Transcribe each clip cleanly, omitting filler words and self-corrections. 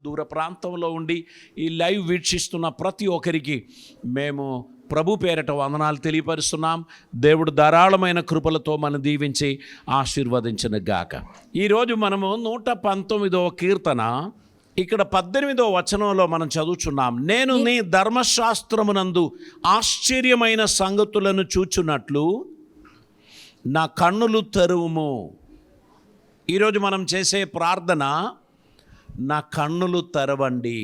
దూర ప్రాంతంలో ఉండి ఈ లైవ్ వీక్షిస్తున్న ప్రతి ఒక్కరికి మేము ప్రభు పేరట వందనాలు తెలియపరుస్తున్నాం. దేవుడు ధారాళమైన కృపలతో మనం దీవించి ఆశీర్వదించిన గాక. ఈరోజు మనము 119వ కీర్తన ఇక్కడ 18వ వచనంలో మనం చదువుచున్నాం. నేను నీ ధర్మశాస్త్రమునందు ఆశ్చర్యమైన సంగతులను చూచున్నట్లు నా కన్నులు తెరువుము. ఈరోజు మనం చేసే ప్రార్థన, నా కన్నులు తెరవండి.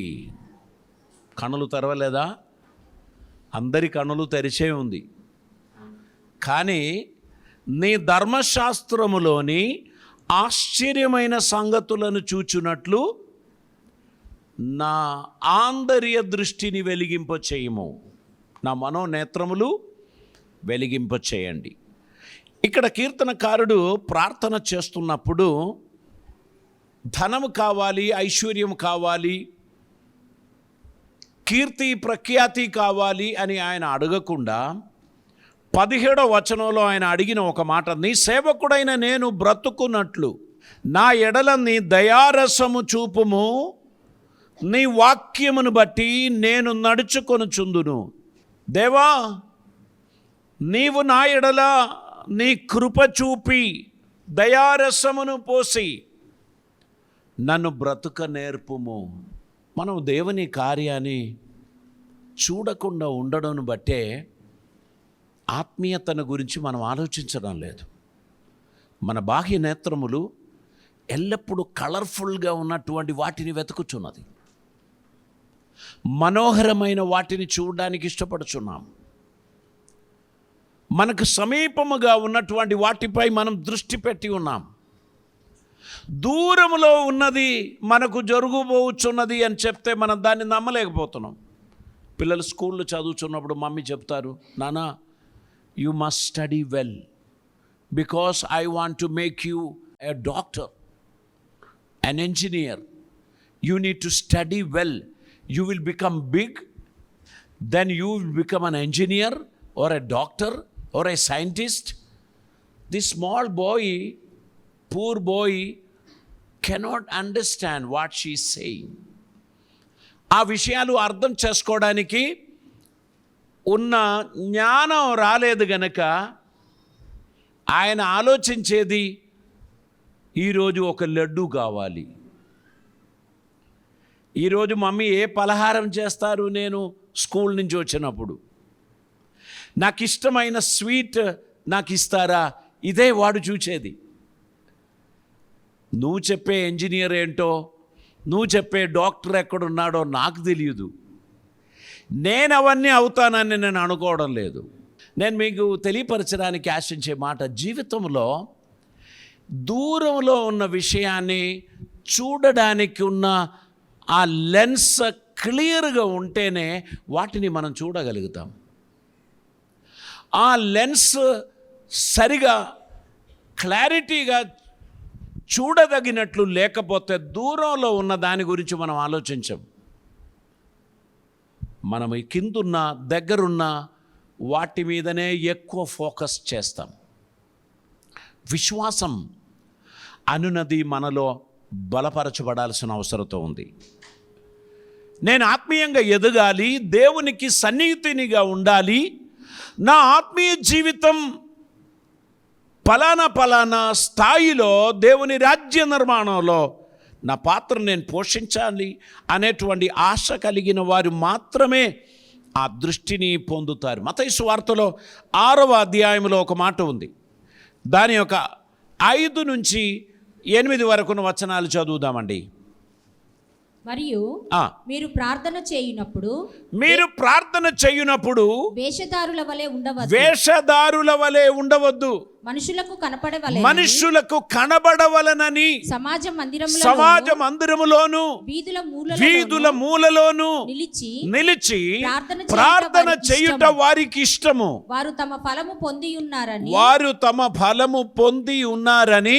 కన్నులు తెరవలేదా? అందరి కన్నులు తెరిచే ఉంది. కానీ నీ ధర్మశాస్త్రములోని ఆశ్చర్యమైన సంగతులను చూచున్నట్లు నా ఆంతర్య దృష్టిని వెలిగింపచేయము, నా మనోనేత్రములు వెలిగింపచేయండి. ఇక్కడ కీర్తనకారుడు ప్రార్థన చేస్తున్నప్పుడు ధనము కావాలి, ఐశ్వర్యం కావాలి, కీర్తి ప్రఖ్యాతి కావాలి అని ఆయన అడగకుండా 17వ వచనంలో ఆయన అడిగిన ఒక మాట, నీ సేవకుడైన నేను బ్రతుకున్నట్లు నా ఎడల నీ దయారసము చూపుము, నీ వాక్యమును బట్టి నేను నడుచుకొనుచుందును. దేవా, నీవు నా ఎడల నీ కృప చూపి దయారసమును పోసి నన్ను బ్రతుక నేర్పుము. మనం దేవుని కార్యాన్ని చూడకుండా ఉండడం బట్టే ఆత్మీయతను గురించి మనం ఆలోచించడం లేదు. మన బాహ్య నేత్రములు ఎల్లప్పుడూ కలర్ఫుల్గా ఉన్నటువంటి వాటిని వెతుకుచున్నది. మనోహరమైన వాటిని చూడడానికి ఇష్టపడుచున్నాం. మనకు సమీపముగా ఉన్నటువంటి వాటిపై మనం దృష్టి పెట్టి ఉన్నాం. దూరములో ఉన్నది మనకు జరగబోచున్నది అని చెప్తే మనం దాన్ని నమ్మలేకపోతున్నాం. పిల్లలు స్కూల్లో చదువుతున్నప్పుడు మమ్మీ చెప్తారు, నానా you must study well because I want to make you a doctor, an engineer. You need to study well. You will become big, then you will become an engineer or a doctor or a scientist. This small boy, poor boy, cannot understand what she is saying. ఆ విషయాలు అర్థం చేసుకోవడానికి ఉన్న జ్ఞానం రాలేదు గనక ఆయన ఆలోచించేది, ఈరోజు ఒక లడ్డు కావాలి, ఈరోజు మమ్మీ ఏ పలహారం చేస్తారు నేను స్కూల్ నుంచి వచ్చినప్పుడు, నాకు ఇష్టమైన స్వీట్ నాకు ఇస్తారా, ఇదే వాడు చూచేది. నువ్వు చెప్పే ఇంజనీర్ ఏంటో, నువ్వు చెప్పే డాక్టర్ ఎక్కడున్నాడో నాకు తెలియదు. నేను అవన్నీ అవుతానని నేను అనుకోవడం లేదు. నేను మీకు తెలియపరచడానికి ఆశించే మాట, జీవితంలో దూరంలో ఉన్న విషయాన్ని చూడడానికి ఉన్న ఆ లెన్స్ క్లియర్గా ఉంటేనే వాటిని మనం చూడగలుగుతాం. ఆ లెన్స్ సరిగా క్లారిటీగా చూడదగినట్లు లేకపోతే దూరంలో ఉన్న దాని గురించి మనం ఆలోచించం. మనం కిందున్న దగ్గరున్న వాటి మీదనే ఎక్కువ ఫోకస్ చేస్తాం. విశ్వాసం అనునది మనలో బలపరచబడాల్సిన అవసరత ఉంది. నేను ఆత్మీయంగా ఎదగాలి, దేవునికి సన్నిహితునిగా ఉండాలి, నా ఆత్మీయ జీవితం పలానా స్థాయిలో దేవుని రాజ్య నిర్మాణంలో నా పాత్ర నేను పోషించాలి అనేటువంటి ఆశ కలిగిన వారు మాత్రమే ఆ దృష్టిని పొందుతారు. మత్తయి సువార్తలో 6వ అధ్యాయంలో ఒక మాట ఉంది. దాని యొక్క 5 నుంచి 8 వరకున్న వచనాలు చదువుదామండి. మరియు మీరు ప్రార్థన చేయునప్పుడు వేషధారుల వలె ఉండవద్దు, మనుషులకు కనబడవలనని సమాజ మందిరములోను వీధుల మూలలోను నిలిచి ప్రార్థన చేయుట వారికి ఇష్టము. వారు తమ ఫలము పొంది ఉన్నారని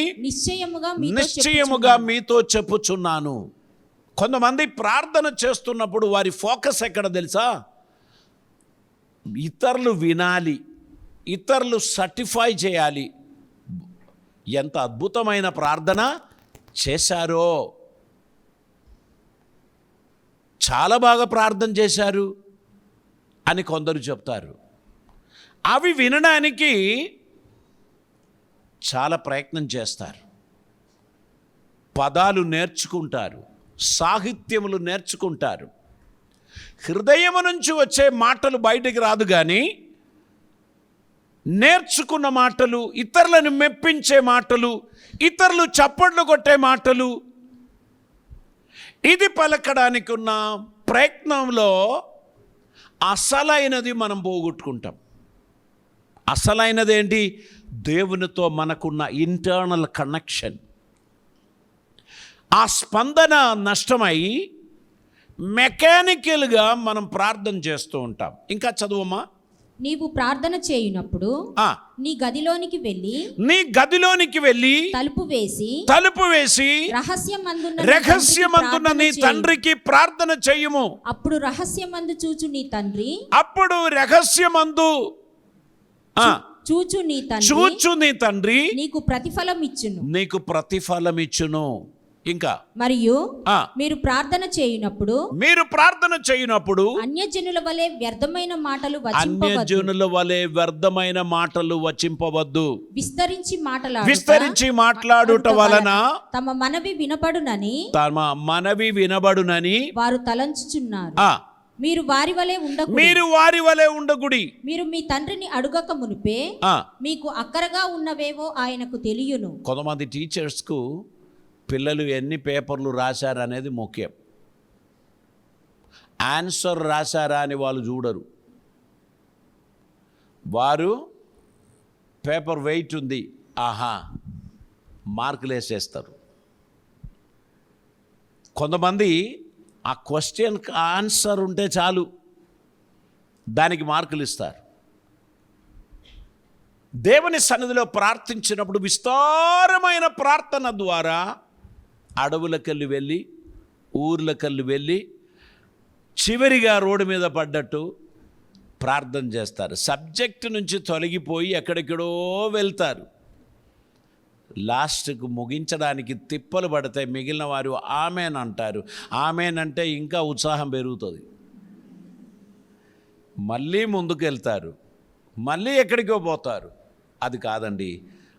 నిశ్చయముగా మీతో చెప్పుచున్నాను. కొంతమంది ప్రార్థన చేస్తున్నప్పుడు వారి ఫోకస్ ఎక్కడ తెలుసా? ఇతరులు వినాలి, ఇతరులు సర్టిఫై చేయాలి. ఎంత అద్భుతమైన ప్రార్థన చేశారో. చాలా బాగా ప్రార్థన చేశారు అని కొందరు చెప్తారు. అవి వినడానికి చాలా ప్రయత్నం చేస్తారు, పదాలు నేర్చుకుంటారు, సాహిత్యములు నేర్చుకుంటారు. హృదయం నుంచి వచ్చే మాటలు బయటికి రాదు, కానీ నేర్చుకున్న మాటలు, ఇతరులను మెప్పించే మాటలు, ఇతరులు చప్పట్లు కొట్టే మాటలు, ఇది పలకడానికి ఉన్న ప్రయత్నంలో అసలైనది మనం పోగొట్టుకుంటాం. అసలైనది ఏంటి? దేవునితో మనకున్న ఇంటర్నల్ కనెక్షన్. ఆ స్పందన నష్టమై మెకానికల్గా మనం ప్రార్థన చేస్తూ ఉంటాం. ఇంకా చదువమ్మా. నీవు ప్రార్థన చేయునప్పుడు నీ గదిలోనికి వెళ్ళి తలుపు వేసి రహస్యమందున్న నీ తండ్రికి ప్రార్థన చేయుము. అప్పుడు రహస్యమందు చూచు నీ తండ్రి నీకు ప్రతిఫలం ఇచ్చును. ఇంకా మరియు మీరు ప్రార్థన చేయునప్పుడు అన్యజనుల వలె వ్యర్థమైన మాటలు వచింపవద్దు. విస్తరించి మాట్లాడుట వలన తమ మనవి వినబడునని వారు తలంచుచున్నారు. మీరు వారి వలె ఉండకుడి. మీరు మీ తండ్రిని అడుగక మునిపే మీకు అక్కరగా ఉన్నవేవో ఆయనకు తెలియను. కొంతమంది టీచర్స్ కు పిల్లలు ఎన్ని పేపర్లు రాశారనేది ముఖ్యం. ఆన్సర్ రాశారా అని వాళ్ళు చూడరు. వారు పేపర్ వెయిట్ ఉంది, ఆహా మార్కులు వేసేస్తారు. కొంతమంది ఆ క్వశ్చన్కి ఆన్సర్ ఉంటే చాలు, దానికి మార్కులు ఇస్తారు. దేవుని సన్నిధిలో ప్రార్థించినప్పుడు విస్తారమైన ప్రార్థన ద్వారా అడవులకెళ్ళి వెళ్ళి, ఊర్లకెళ్ళి వెళ్ళి, చివరిగా రోడ్డు మీద పడ్డట్టు ప్రార్థన చేస్తారు. సబ్జెక్టు నుంచి తొలగిపోయి ఎక్కడెక్కడో వెళ్తారు. లాస్ట్కు ముగించడానికి తిప్పలు పడతాయి. మిగిలిన వారు ఆమెన్ అంటారు. ఆమెన్ అంటే ఇంకా ఉత్సాహం పెరుగుతుంది. మళ్ళీ ముందుకు వెళ్తారు, మళ్ళీ ఎక్కడికో పోతారు. అది కాదండి,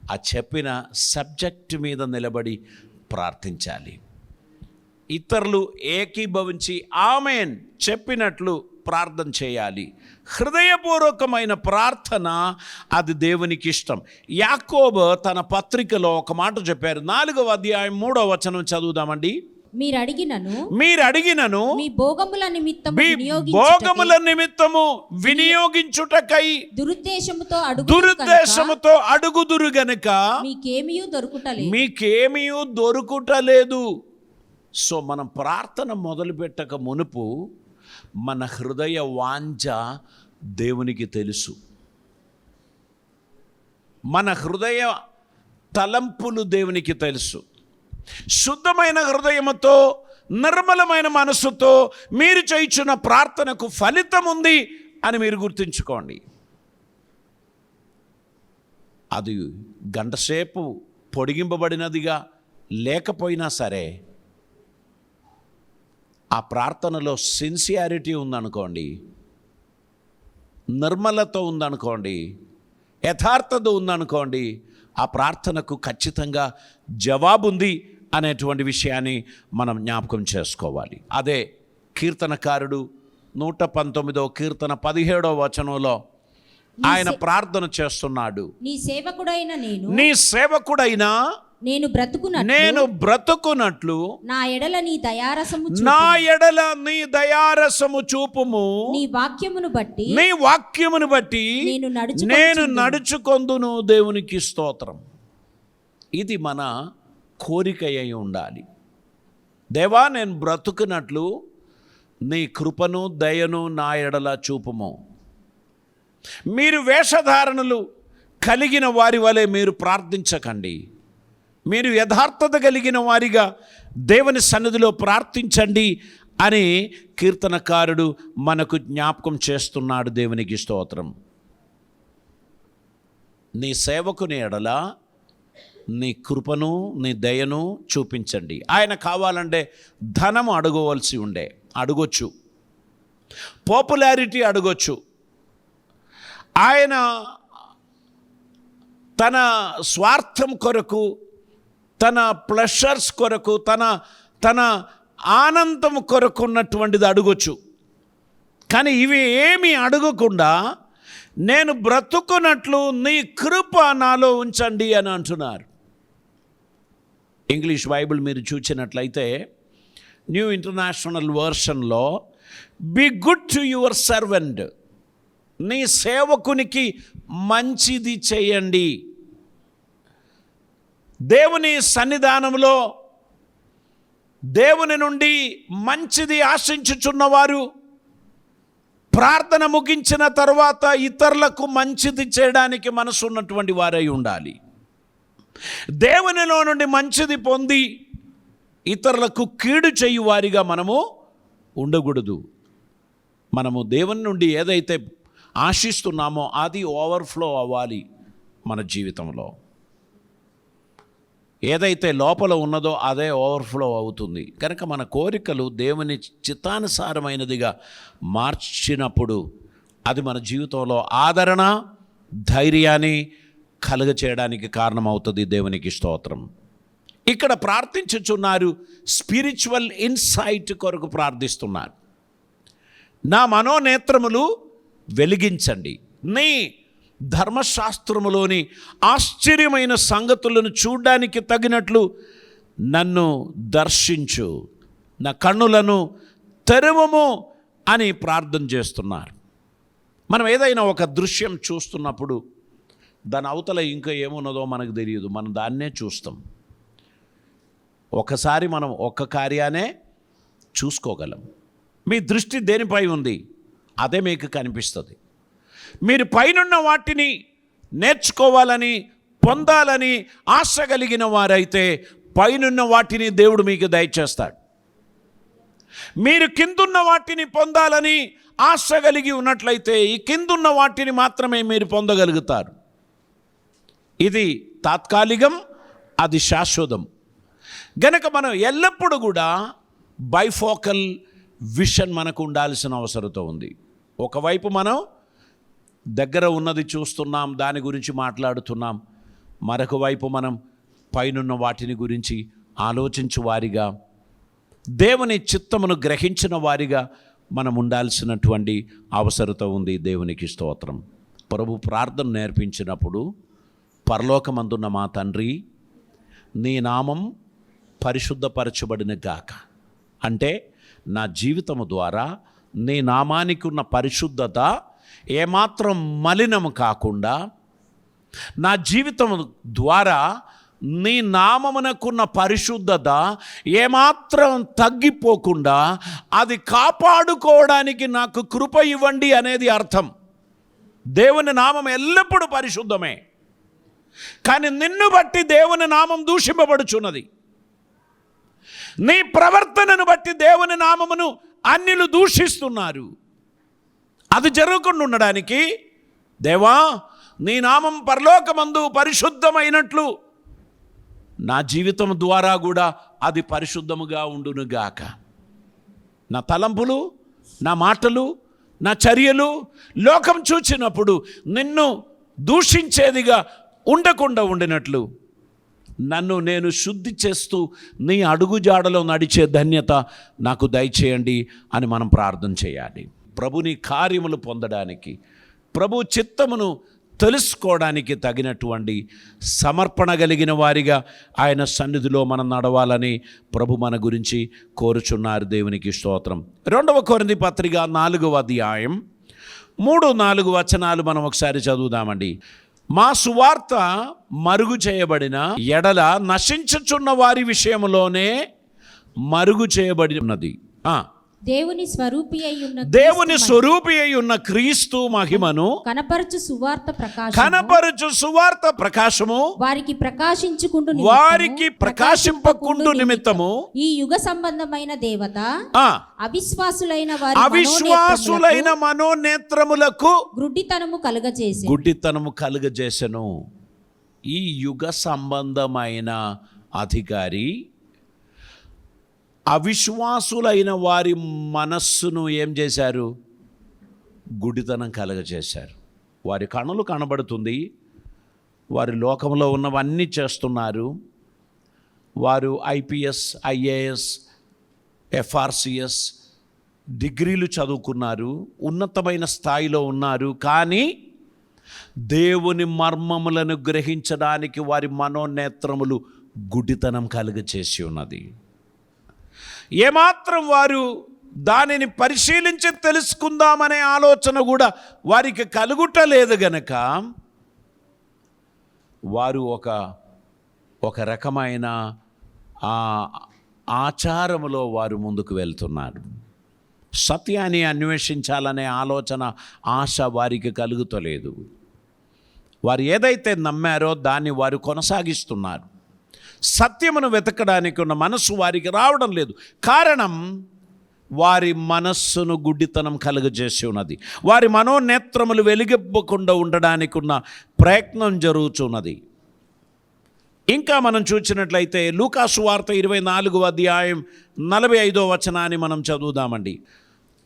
ఆ చెప్పిన సబ్జెక్టు మీద నిలబడి ప్రార్థించాలి. ఇతరులు ఏకీభవించి ఆమెన్ చెప్పినట్లు ప్రార్థన చేయాలి. హృదయపూర్వకమైన ప్రార్థన అది దేవునికి ఇష్టం. యాకోబు తన పత్రికలో ఒక మాట చెప్పారు. 4వ అధ్యాయం 3వ వచనం చదువుదామండి. మీరు అడిగినను మీ భోగముల నిమిత్తము వినియోగించుటకై దురుద్దేశముతో అడుగుదురు గనుక మీకేమీ దొరుకుటలేదు. సో మనం ప్రార్థన మొదలుపెట్టక మునుపు మన హృదయ వాంఛ దేవునికి తెలుసు. మన హృదయ తలంపులు దేవునికి తెలుసు. శుద్ధమైన హృదయముతో, నిర్మలమైన మనసుతో మీరు చేయుచున్న ప్రార్థనకు ఫలితం ఉంది అని మీరు గుర్తుంచుకోండి. అది గంటసేపు పొడిగింపబడినదిగా లేకపోయినా సరే, ఆ ప్రార్థనలో సిన్సియారిటీ ఉందనుకోండి, నిర్మలత ఉందనుకోండి, యథార్థత ఉందనుకోండి, ఆ ప్రార్థనకు ఖచ్చితంగా జవాబుంది అనేటువంటి విషయాన్ని మనం జ్ఞాపకం చేసుకోవాలి. అదే కీర్తనకారుడు 119వ కీర్తన 17వ వచనంలో ఆయన ప్రార్థన చేస్తున్నాడు. నీ సేవకుడైన నేను బ్రతుకునట్లు నా ఎడల నీ దయారసము చూపుము. నీ వాక్యమును బట్టి నేను నడుచుకొందును. దేవునికి స్తోత్రం. ఇది మన కోరిక అయి ఉండాలి. దేవా, నేను బ్రతుకునట్లు నీ కృపను దయను నా ఎడల చూపుము. మీరు వేషధారణలు కలిగిన వారి వలె మీరు ప్రార్థించకండి. మీరు యథార్థత కలిగిన వారిగా దేవుని సన్నిధిలో ప్రార్థించండి అని కీర్తనకారుడు మనకు జ్ఞాపకం చేస్తున్నాడు. దేవునికి స్తోత్రం. నీ సేవకుని ఎడల నీ కృపను నీ దయను చూపించండి. ఆయన కావాలంటే ధనము అడగవలసి ఉండే, అడగొచ్చు, పాపులారిటీ అడగొచ్చు. ఆయన తన స్వార్థం కొరకు, తన ప్లెషర్స్ కొరకు, తన ఆనందం కొరకు ఉన్నటువంటిది అడగొచ్చు. కానీ ఇవి ఏమీ అడగకుండా నేను బ్రతుకున్నట్లు నీ కృప నాలో ఉంచండి అని అంటున్నారు. ఇంగ్లీష్ బైబిల్ మీరు చూసినట్లయితే న్యూ ఇంటర్నేషనల్ వర్షన్లో be good to your servant, నీ సేవకునికి మంచిది చేయండి. దేవుని సన్నిధానంలో దేవుని నుండి మంచిది ఆశించుచున్నవారు ప్రార్థన ముగించిన తర్వాత ఇతరులకు మంచిది చేయడానికి మనసు ఉన్నటువంటి వారై ఉండాలి. దేవునిలో నుండి మంచిది పొంది ఇతరులకు కీడు చేయువారిగా మనము ఉండకూడదు. మనము దేవుని నుండి ఏదైతే ఆశిస్తున్నామో అది ఓవర్ఫ్లో అవ్వాలి మన జీవితంలో. ఏదైతే లోపల ఉన్నదో అదే ఓవర్ఫ్లో అవుతుంది. కనుక మన కోరికలు దేవుని చిత్తానుసారమైనదిగా మార్చినప్పుడు అది మన జీవితంలో ఆదరణ, ధైర్యాన్ని కలుగ చేయడానికి కారణమవుతుంది. దేవునికి స్తోత్రం. ఇక్కడ ప్రార్థించుచున్నారు, స్పిరిచువల్ ఇన్సైట్ కొరకు ప్రార్థిస్తున్నారు. నా మనోనేత్రములు వెలిగించండి, నీ ధర్మశాస్త్రములోని ఆశ్చర్యమైన సంగతులను చూడడానికి తగినట్లు నన్ను దర్శించు, నా కన్నులను తెరవము అని ప్రార్థన చేస్తున్నారు. మనం ఏదైనా ఒక దృశ్యం చూస్తున్నప్పుడు దాని అవతల ఇంకా ఏమున్నదో మనకు తెలియదు, మనం దాన్నే చూస్తాం. ఒకసారి మనం ఒక్క కార్యాన్నే చూసుకోగలం. మీ దృష్టి దేనిపై ఉంది అదే మీకు కనిపిస్తుంది. మీరు పైనున్న వాటిని నేర్చుకోవాలని, పొందాలని ఆశ కలిగిన వారైతే పైనున్న వాటిని దేవుడు మీకు దయచేస్తాడు. మీరు కిందున్న వాటిని పొందాలని ఆశ కలిగి ఉన్నట్లయితే ఈ కిందున్న వాటిని మాత్రమే మీరు పొందగలుగుతారు. ఇది తాత్కాలికం, అది శాశ్వతం. గనక మనం ఎల్లప్పుడూ కూడా బైఫోకల్ విషన్ మనకు ఉండాల్సిన అవసరత ఉంది. ఒకవైపు మనం దగ్గర ఉన్నది చూస్తున్నాం, దాని గురించి మాట్లాడుతున్నాం. మరొక వైపు మనం పైనున్న వాటిని గురించి ఆలోచించు వారిగా, దేవుని చిత్తమును గ్రహించిన వారిగా మనం ఉండాల్సినటువంటి అవసరత ఉంది. దేవునికి స్తోత్రం. ప్రభు ప్రార్థన నేర్పించినప్పుడు పరలోకమందున్న మా తండ్రి నీ నామం పరిశుద్ధపరచబడిన గాక అంటే నా జీవితము ద్వారా నీ నామానికి ఉన్న పరిశుద్ధత ఏమాత్రం మలినము కాకుండా, నా జీవితం ద్వారా నీ నామమునకున్న పరిశుద్ధత ఏమాత్రం తగ్గిపోకుండా అది కాపాడుకోవడానికి నాకు కృప ఇవ్వండి అనేది అర్థం. దేవుని నామం ఎల్లప్పుడూ పరిశుద్ధమే, కానీ నిన్ను బట్టి దేవుని నామం దూషింపబడుచున్నది. నీ ప్రవర్తనను బట్టి దేవుని నామమును అన్యులు దూషిస్తున్నారు. అది జరగకుండా ఉండడానికి దేవా నీ నామం పరలోకమందు పరిశుద్ధమైనట్లు నా జీవితం ద్వారా కూడా అది పరిశుద్ధముగా ఉండునుగాక. నా తలంపులు, నా మాటలు, నా చర్యలు లోకం చూచినప్పుడు నిన్ను దూషించేదిగా ఉండకుండా ఉండినట్లు నన్ను నేను శుద్ధి చేస్తూ నీ అడుగుజాడలో నడిచే ధన్యత నాకు దయచేయండి అని మనం ప్రార్థన చేయాలి. ప్రభుని కార్యములు పొందడానికి, ప్రభు చిత్తమును తెలుసుకోవడానికి తగినటువంటి సమర్పణ కలిగిన వారిగా ఆయన సన్నిధిలో మనం నడవాలని ప్రభు మన గురించి కోరుచున్నారు. దేవునికి స్తోత్రం. 2వ కొరింథీ పత్రిక 4వ అధ్యాయం 3-4 వచనాలు మనం ఒకసారి చదువుదామండి. మా సువార్త మరుగు చేయబడిన ఎడల నశించుచున్న వారి విషయంలోనే మరుగు చేయబడి ఉన్నది. దేవుని స్వరూపి అయి ఉన్న క్రీస్తు మహిమను కనపరచు సువార్త ప్రకాశము వారికి ప్రకాశింపకుండు నిమిత్తము ఈ యుగ సంబంధమైన దేవత అవిశ్వాసులైన మనోనేత్రములకు గుడ్డితనము కలుగజేసెను. ఈ యుగ సంబంధమైన అధికారి అవిశ్వాసులైన వారి మనస్సును ఏం చేశారు? గుడితనం కలగజేశారు. వారి కన్నులు కనబడుతుంది, వారి లోకంలో ఉన్నవన్నీ చేస్తున్నారు. వారు ఐపీఎస్, ఐఏఎస్, ఎఫ్ఆర్సిఎస్ డిగ్రీలు చదువుకున్నారు, ఉన్నతమైన స్థాయిలో ఉన్నారు. కానీ దేవుని మర్మములను గ్రహించడానికి వారి మనోనేత్రములు గుడితనం కలుగచేసి ఉన్నది. ఏమాత్రం వారు దానిని పరిశీలించి తెలుసుకుందామనే ఆలోచన కూడా వారికి కలుగుటలేదు గనక వారు ఒక రకమైన ఆచారములో వారు ముందుకు వెళ్తున్నారు. సత్యాన్ని అన్వేషించాలనే ఆలోచన, ఆశ వారికి కలుగుతలేదు. వారు ఏదైతే నమ్మారో దాన్ని వారు కొనసాగిస్తున్నారు. సత్యమును వెతకడానికి ఉన్న మనస్సు వారికి రావడం లేదు. కారణం, వారి మనస్సును గుడ్డితనం కలుగజేసి ఉన్నది. వారి మనోనేత్రములు వెలిగివ్వకుండా ఉండడానికి ఉన్న ప్రయత్నం జరుగుతున్నది. ఇంకా మనం చూసినట్లయితే లూకాసు వార్త 24వ అధ్యాయం 45వ వచనాన్ని మనం చదువుదామండి.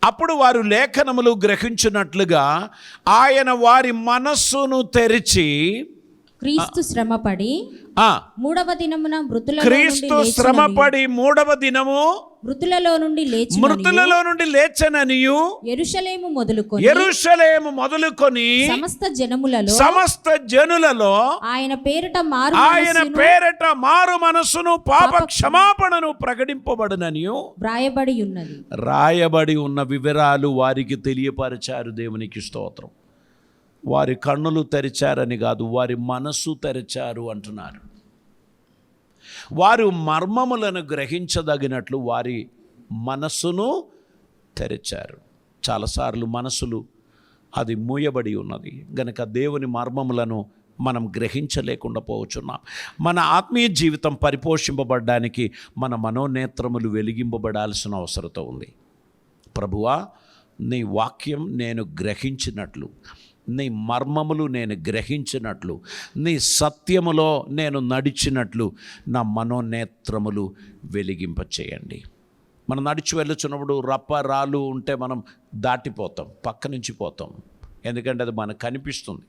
అప్పుడు వారు లేఖనములు గ్రహించినట్లుగా ఆయన వారి మనస్సును తెరిచి, క్రీస్తు శ్రమపడి మూడవ దినమున మూడవ దినము మృతులలో నుండి లేచననియు యెరూషలేము మొదలుకొని సమస్త జనులలో ఆయన పేరట మారు మనస్సును పాప క్షమాపణను ప్రకటింపబడుననియు రాయబడి ఉన్న వివరాలు వారికి తెలియపరిచారు. దేవునికి స్తోత్రం. వారి కన్నులు తెరిచారని కాదు, వారి మనస్సు తెరిచారు అంటున్నారు. వారు మర్మములను గ్రహించదగినట్లు వారి మనస్సును తెరిచారు. చాలాసార్లు మనసులు అది మూయబడి ఉన్నది గనక దేవుని మర్మములను మనం గ్రహించలేకుండా పోవచ్చున్నాం. మన ఆత్మీయ జీవితం పరిపోషింపబడడానికి మన మనోనేత్రములు వెలిగింపబడాల్సిన అవసరత ఉంది. ప్రభువా, నీ వాక్యం నేను గ్రహించినట్లు, నీ మర్మములు నేను గ్రహించినట్లు, నీ సత్యములో నేను నడిచినట్లు నా మనోనేత్రములు వెలిగింపచేయండి. మనం నడిచి వెళ్ళుచున్నప్పుడు రాళ్ళు ఉంటే మనం దాటిపోతాం, పక్క నుంచి పోతాం, ఎందుకంటే అది మనకు కనిపిస్తుంది.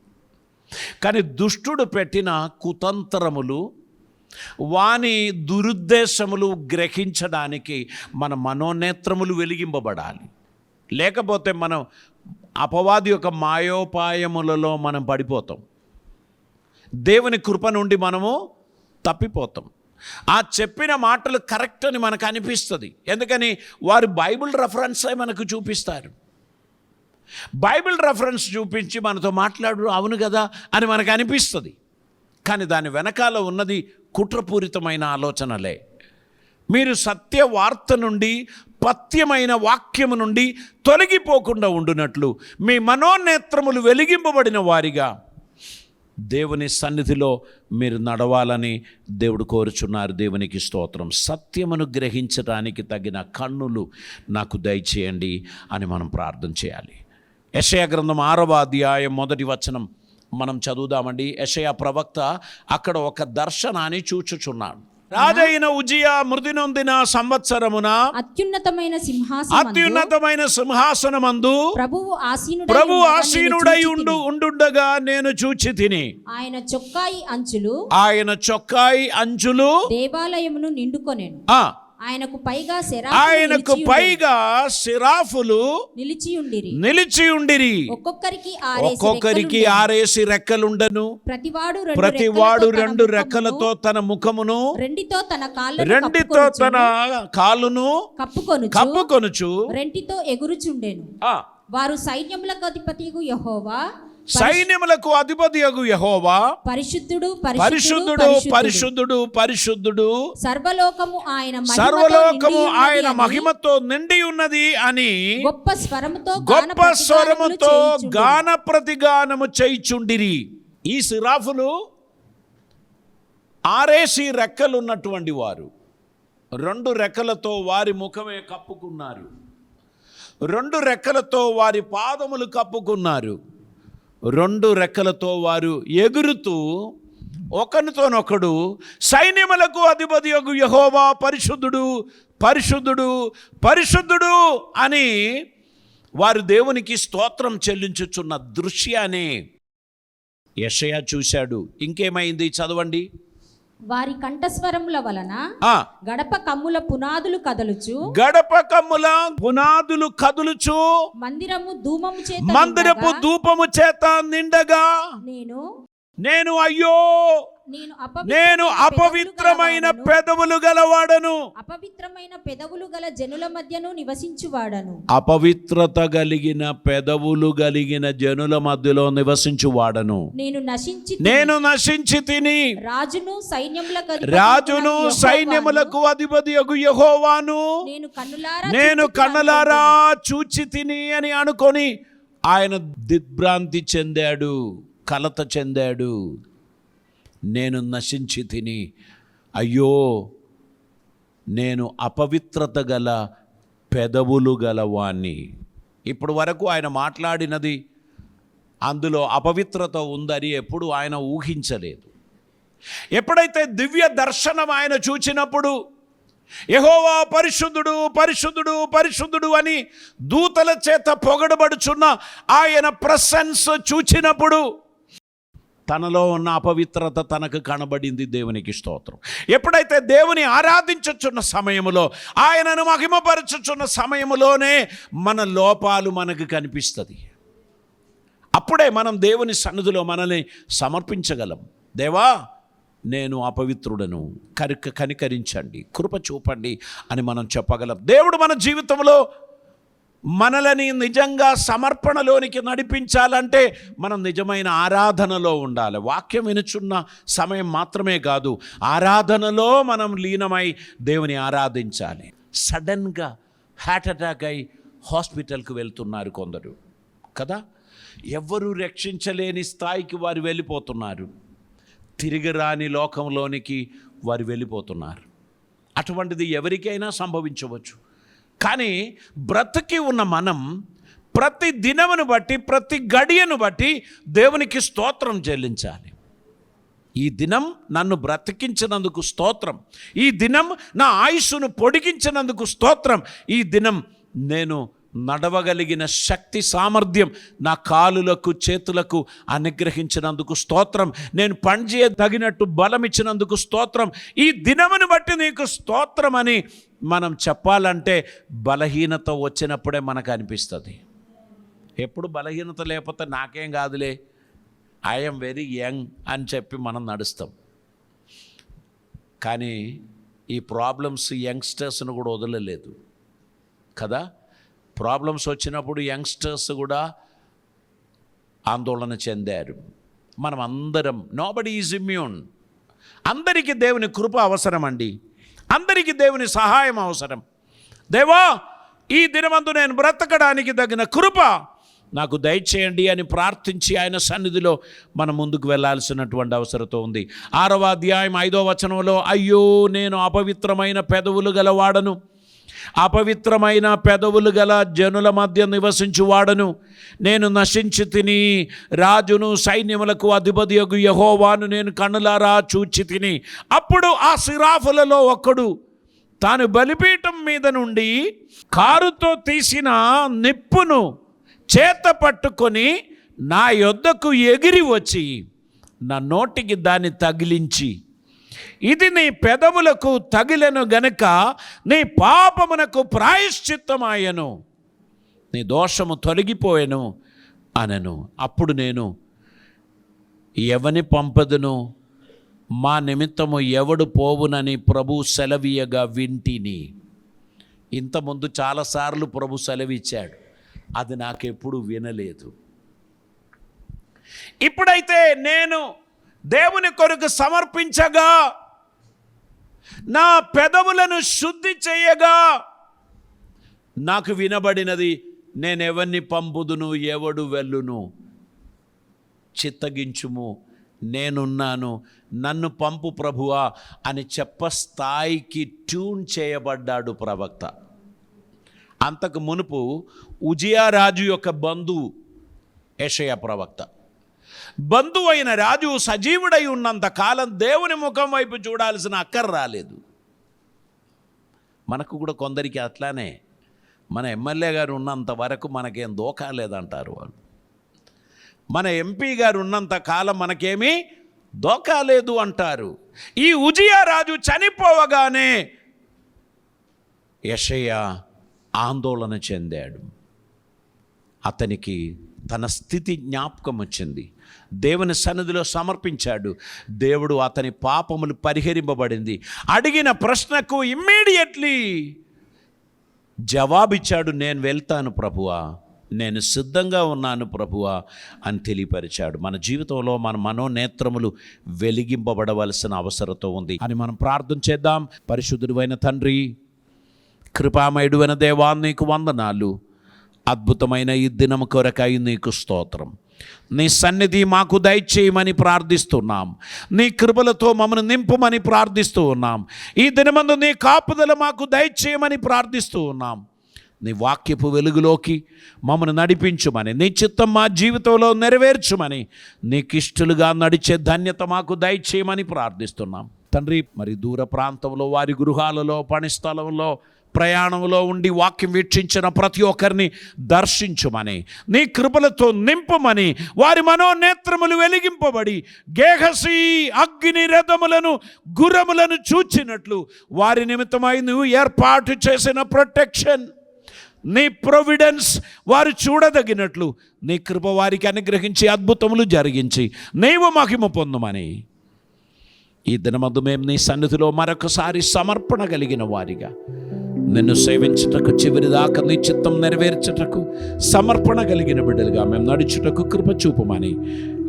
కానీ దుష్టుడు పెట్టిన కుతంత్రములు, వాని దురుద్దేశములు గ్రహించడానికి మన మనోనేత్రములు వెలిగింపబడాలి. లేకపోతే మనం అపవాది యొక్క మాయోపాయములలో మనం పడిపోతాం, దేవుని కృప నుండి మనము తప్పిపోతాం. ఆ చెప్పిన మాటలు కరెక్ట్ అని మనకు అనిపిస్తుంది. ఎందుకని? వారు బైబిల్ రెఫరెన్సే మనకు చూపిస్తారు. బైబిల్ రెఫరెన్స్ చూపించి మనతో మాట్లాడు, అవును కదా అని మనకు అనిపిస్తుంది. కానీ దాని వెనకాల ఉన్నది కుట్రపూరితమైన ఆలోచనలే. మీరు సత్య వార్త నుండి, పథ్యమైన వాక్యము నుండి తొలగిపోకుండా ఉండునట్లు మీ మనోనేత్రములు వెలిగింపబడిన వారిగా దేవుని సన్నిధిలో మీరు నడవాలని దేవుడు కోరుచున్నారు. దేవునికి స్తోత్రం. సత్యమును గ్రహించడానికి తగిన కన్నులు నాకు దయచేయండి అని మనం ప్రార్థన చేయాలి. యెషయా గ్రంథం 6వ అధ్యాయం 1వ వచనం మనం చదువుదామండి. యెషయా ప్రవక్త అక్కడ ఒక దర్శనాన్ని చూచుచున్నాడు. రాజైన ఉజ్జియా మృతి నొందిన సంవత్సరమున అత్యున్నతమైన సింహాసనమందు ప్రభువు ఆసీనుడై ఉండుండగా నేను చూచి తిని, ఆయన చొక్కాయి అంచులు దేవాలయమును నిండుకొనెను. ఆయనకు పైగా సెరాఫులు నిలిచి ఉండిరి. ఒక్కొక్కరికి 6 రెక్కలుండను. ప్రతివాడు 2 రెక్కలతో తన ముఖమును రెండితో తన కాలును కప్పుకొనుచు రెంటితో ఎగురుచుండెను. వారు సైన్యములకు అధిపతియగు యెహోవా పరిశుద్ధుడు సర్వలోకము ఆయన మహిమతో నిండి ఉన్నది అని గొప్ప స్వరముతో గాన ప్రతిగానము చేయుచుండిరి. ఈ సిరాఫులు 6 రెక్కలున్నటువంటి వారు 2 రెక్కలతో వారి ముఖమే కప్పుకున్నారు, 2 రెక్కలతో వారి పాదములు కప్పుకున్నారు, 2 రెక్కలతో వారు ఎగురుతూ ఒకనితోనొకడు సైన్యములకు అధిపతియగు యెహోవా పరిశుద్ధుడు పరిశుద్ధుడు పరిశుద్ధుడు అని వారు దేవునికి స్తోత్రం చెల్లించుచున్న దృశ్యాన్ని యెషయా చూశాడు. ఇంకేమైంది చదవండి. వారి కంఠస్వరముల వలన గడప కమ్ముల పునాదులు కదులుచు మందిరపు ధూపము చేత నిండగా నేను అయ్యో నేను అపవిత్రమైన పెదవులు గలవాడను, అపవిత్రమైన పెదవులు గల జనుల మధ్యను నివసించువాడను, అపవిత్రత కలిగిన పెదవులు కలిగిన జనుల మధ్యలో నివసించువాడను. నేను నశించి తిని రాజును సైన్యములకు అధిపతియగు యెహోవాను నేను కన్నులారా చూచి తిని అని అనుకొని ఆయన దిగ్భ్రాంతి చెందాడు, కలత చెందాడు. నేను నశించి తిని అయ్యో నేను అపవిత్రత గల పెదవులు గలవాణ్ణి. ఇప్పుడు వరకు ఆయన మాట్లాడినది అందులో అపవిత్రత ఉందని ఎప్పుడు ఆయన ఊహించలేదు. ఎప్పుడైతే దివ్య దర్శనం ఆయన చూచినప్పుడు యెహోవా పరిశుద్ధుడు పరిశుద్ధుడు పరిశుద్ధుడు అని దూతల చేత పొగడబడుచున్న ఆయన ప్రెసెన్స్ చూచినప్పుడు తనలో ఉన్న అపవిత్రత తనకు కనబడింది. దేవునికి స్తోత్రం. ఎప్పుడైతే దేవుని ఆరాధించుచున్న సమయములో, ఆయనను మహిమపరచుచున్న సమయములోనే మన లోపాలు మనకు కనిపిస్తుంది. అప్పుడే మనం దేవుని సన్నిధిలో మనల్ని సమర్పించగలం. దేవా నేను అపవిత్రుడను, కనికరించండి, కృప చూపండి అని మనం చెప్పగలం. దేవుడు మన జీవితంలో మనలని నిజంగా సమర్పణలోనికి నడిపించాలంటే మనం నిజమైన ఆరాధనలో ఉండాలి. వాక్యం వినుచున్న సమయం మాత్రమే కాదు, ఆరాధనలో మనం లీనమై దేవుని ఆరాధించాలి. సడన్గా హార్ట్ అటాక్ అయి హాస్పిటల్కి వెళ్తున్నారు కొందరు కదా, ఎవ్వరూ రక్షించలేని స్థాయికి వారు వెళ్ళిపోతున్నారు, తిరిగి రాని లోకంలోనికి వారు వెళ్ళిపోతున్నారు. అటువంటిది ఎవరికైనా సంభవించవచ్చు. కానీ బ్రతికి ఉన్న మనం ప్రతి దినమును బట్టి ప్రతి గడియను బట్టి దేవునికి స్తోత్రం చెల్లించాలి. ఈ దినం నన్ను బ్రతికించినందుకు స్తోత్రం, ఈ దినం నా ఆయుస్సును పొడిగించినందుకు స్తోత్రం, ఈ దినం నేను నడవగలిగిన శక్తి సామర్థ్యం నా కాలులకు చేతులకు అనుగ్రహించినందుకు స్తోత్రం, నేను పనిచేయ తగినట్టు బలం ఇచ్చినందుకు స్తోత్రం, ఈ దినమును బట్టి నీకు స్తోత్రం అని మనం చెప్పాలంటే బలహీనత వచ్చినప్పుడే మనకు అనిపిస్తుంది. ఎప్పుడు బలహీనత లేకపోతే నాకేం కాదులే, ఐఎమ్ వెరీ యంగ్ అని చెప్పి మనం నడుస్తాం. కానీ ఈ ప్రాబ్లమ్స్ యంగ్స్టర్స్ను కూడా వదలలేదు కదా. ప్రాబ్లమ్స్ వచ్చినప్పుడు యంగ్స్టర్స్ కూడా ఆందోళన చెందారు. మనం అందరం, నోబడీ ఈజ్ ఇమ్యూన్. అందరికీ దేవుని కృప అవసరం అండి, అందరికీ దేవుని సహాయం అవసరం. దేవా ఈ దినమందు నేను బ్రతకడానికి తగిన కృప నాకు దయచేయండి అని ప్రార్థించి ఆయన సన్నిధిలో మనం ముందుకు వెళ్ళాల్సినటువంటి అవసరత ఉంది. 6వ అధ్యాయం 5వ వచనంలో అయ్యో నేను అపవిత్రమైన పెదవులు గలవాడను, అపవిత్రమైన పెదవులు గల జనుల మధ్య నివసించువాడను, నేను నశించి తిని రాజును సైన్యములకు అధిపతియగు యెహోవాను నేను కన్నులారా చూచి తిని. అప్పుడు ఆ సిరాఫులలో ఒక్కడు తాను బలిపీఠం మీద నుండి కారుతో తీసిన నిప్పును చేత పట్టుకొని నా యొద్దకు ఎగిరి వచ్చి నా నోటికి దాన్ని తగిలించి, ఇది నీ పెదవులకు తగిలెను గనుక నీ పాపమునకు ప్రాయశ్చిత్తమాయను, నీ దోషము తొలగిపోయెను అనెను. అప్పుడు నేను ఎవని పంపదును, మా నిమిత్తము ఎవడు పోవునని ప్రభు సెలవీయగా వింటిని. ఇంతకుముందు చాలాసార్లు ప్రభు సెలవిచ్చాడు, అది నాకెప్పుడు వినలేదు. ఇప్పుడైతే నేను దేవుని కొరకు సమర్పించగా, నా పెదవులను శుద్ధి చేయగా నాకు వినబడినది, నేనెవరిని పంపుదును, ఎవడు వెళ్ళును, చిత్తగించుము, నేనున్నాను, నన్ను పంపు ప్రభువా అని చెప్ప స్థాయికి ట్యూన్ చేయబడ్డాడు ప్రవక్త. అంతకు మునుపు ఉజియా రాజు యొక్క బంధువు యెషయా ప్రవక్త. బంధువైన రాజు సజీవుడై ఉన్నంత కాలం దేవుని ముఖం వైపు చూడాల్సిన అక్కర రాలేదు. మనకు కూడా కొందరికి అట్లానే, మన ఎమ్మెల్యే గారు ఉన్నంత వరకు మనకేం దోకా లేదంటారు వాళ్ళు. మన ఎంపీ గారు ఉన్నంత కాలం మనకేమీ దోకా లేదు అంటారు. ఈ ఉజియా రాజు చనిపోవగానే యెషయా ఆందోళన చెందాడు. అతనికి తన స్థితి జ్ఞాపకం వచ్చింది. దేవుని సన్నిధిలో సమర్పించాడు. దేవుడు అతని పాపములు పరిహరింపబడింది. అడిగిన ప్రశ్నకు ఇమ్మీడియట్లీ జవాబిచ్చాడు, నేను వెళ్తాను ప్రభువా, నేను సిద్ధంగా ఉన్నాను ప్రభువా అని తెలియపరిచాడు. మన జీవితంలో మన మనోనేత్రములు వెలిగింపబడవలసిన అవసరత ఉంది అని మనం ప్రార్థన చేద్దాం. పరిశుద్ధుడైన తండ్రి, కృపామయుడైన దేవా, నీకు వందనాలు. అద్భుతమైన ఈ దినము కొరకై నీకు స్తోత్రం. నీ సన్నిధి మాకు దయచేయమని ప్రార్థిస్తున్నాం. నీ కృపలతో మమ్మల్ని నింపుమని ప్రార్థిస్తూ ఉన్నాం. ఈ దినమందు నీ కాపుదల మాకు దయచేయమని ప్రార్థిస్తూ ఉన్నాం. నీ వాక్యపు వెలుగులోకి మమ్మల్ని నడిపించుమని, నీ చిత్తం మా జీవితంలో నెరవేర్చుమని, నీకిష్టలుగా నడిచే ధన్యత మాకు దయచేయమని ప్రార్థిస్తున్నాం తండ్రి. మరి దూర ప్రాంతంలో, వారి గృహాలలో, పని స్థలంలో, ప్రయాణంలో ఉండి వాక్యం వీక్షించిన ప్రతి ఒక్కరిని దర్శించుమని, నీ కృపలతో నింపుమని, వారి మనోనేత్రములు వెలిగింపబడి గేహసీ అగ్ని రథములను, గుర్రములను చూచినట్లు వారి నిమిత్తమై నువ్వు ఏర్పాటు చేసిన ప్రొటెక్షన్, నీ ప్రొవిడెన్స్ వారు చూడదగినట్లు నీ కృప వారికి అనుగ్రహించి అద్భుతములు జరిగించి నీవు మహిమ పొందుమని, ఈ దినమందు మేము నీ సన్నిధిలో మరొకసారి సమర్పణ కలిగిన వారిగా, నిన్ను సేవించుటకు, చివరిదాకా నీ చిత్తం నెరవేర్చుటకు సమర్పణ కలిగిన బిడ్డలుగా మేము నడుచుటకు కృప చూపమని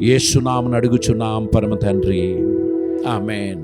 యేసు నామమున అడుగుచున్నాం పరమ తండ్రి. ఆమేన్.